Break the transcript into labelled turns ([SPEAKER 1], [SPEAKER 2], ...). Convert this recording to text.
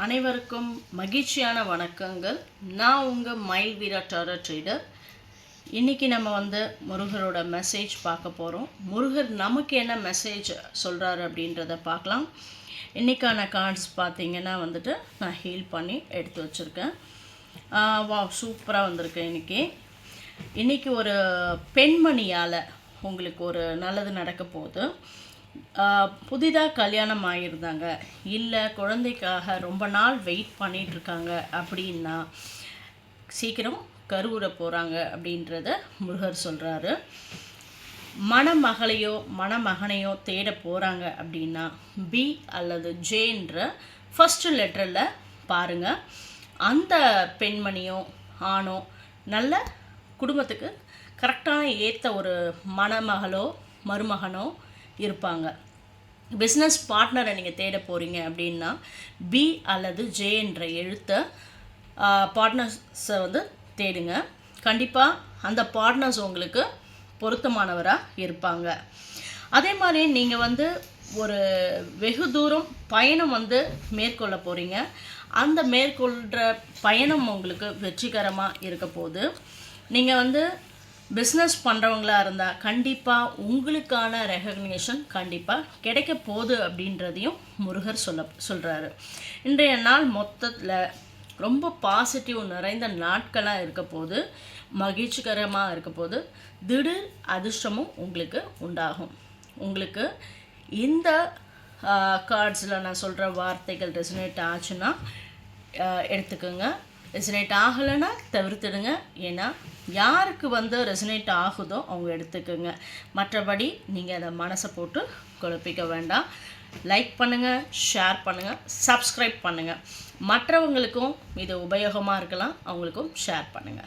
[SPEAKER 1] அனைவருக்கும் மகிழ்ச்சியான வணக்கங்கள். நான் உங்கள் மயில் வீரா டாரோ ட்ரேடர். இன்றைக்கி நம்ம முருகரோட மெசேஜ் பார்க்க போகிறோம். முருகர் நமக்கு என்ன மெசேஜ் சொல்கிறாரு அப்படின்றத பார்க்கலாம். இன்றைக்கான கார்ட்ஸ் பார்த்திங்கன்னா நான் ஹீல் பண்ணி எடுத்து வச்சுருக்கேன். சூப்பராக வந்திருக்கேன். இன்றைக்கி ஒரு பெண்மணியால் உங்களுக்கு ஒரு நல்லது நடக்க போகுது. புதிதாக கல்யாணம் ஆகியிருந்தாங்க, இல்லை குழந்தைக்காக ரொம்ப நாள் வெயிட் பண்ணிகிட்ருக்காங்க அப்படின்னா சீக்கிரம் கருவுற போகிறாங்க அப்படின்றத முருகர் சொல்கிறாரு. மணமகளையோ மணமகனையோ தேட போகிறாங்க அப்படின்னா பி அல்லது ஜேன்ற ஃபஸ்ட்டு லெட்டரில் பாருங்கள். அந்த பெண்மணியோ ஆணோ நல்ல குடும்பத்துக்கு கரெக்டான ஏற்ற ஒரு மணமகளோ மருமகனோ இருப்பாங்க. பிஸ்னஸ் பார்ட்னரை நீங்கள் தேட போகிறீங்க பி அல்லது ஜே என்ற எழுத்தை பார்ட்னர்ஸை தேடுங்க. கண்டிப்பாக அந்த பார்ட்னர்ஸ் உங்களுக்கு பொருத்தமானவராக இருப்பாங்க. அதே மாதிரி நீங்கள் ஒரு வெகு தூரம் பயணம் மேற்கொள்ள போகிறீங்க. அந்த மேற்கொள்கிற பயணம் உங்களுக்கு வெற்றிகரமாக இருக்க போகுது. நீங்கள் பிஸ்னஸ் பண்ணுறவங்களாக இருந்தால் கண்டிப்பாக உங்களுக்கான ரெகக்னிஷன் கண்டிப்பாக கிடைக்க போகுது அப்படின்றதையும் முருகர் சொல்கிறாரு. இன்றைய நாள் மொத்தத்தில் ரொம்ப பாசிட்டிவ் நிறைந்த நாட்களாக இருக்க போது, மகிழ்ச்சிகரமாக இருக்க போது, திடீர் அதிர்ஷ்டமும் உங்களுக்கு உண்டாகும். உங்களுக்கு இந்த கார்ட்ஸில் நான் சொல்கிற வார்த்தைகள் ரெசனேட் ஆச்சுன்னா எடுத்துக்கோங்க. ரெசனேட் ஆகலைன்னா தவிர்த்துடுங்க. ஏன்னா யாருக்கு ரெசனேட் ஆகுதோ அவங்க எடுத்துக்கோங்க. மற்றபடி நீங்கள் அதை மனசை போட்டு குழப்பிக்க வேண்டாம். லைக் பண்ணுங்கள், ஷேர் பண்ணுங்கள், சப்ஸ்கிரைப் பண்ணுங்கள். மற்றவங்களுக்கும் இது உபயோகமாக இருக்கலாம், அவங்களுக்கும் ஷேர் பண்ணுங்கள்.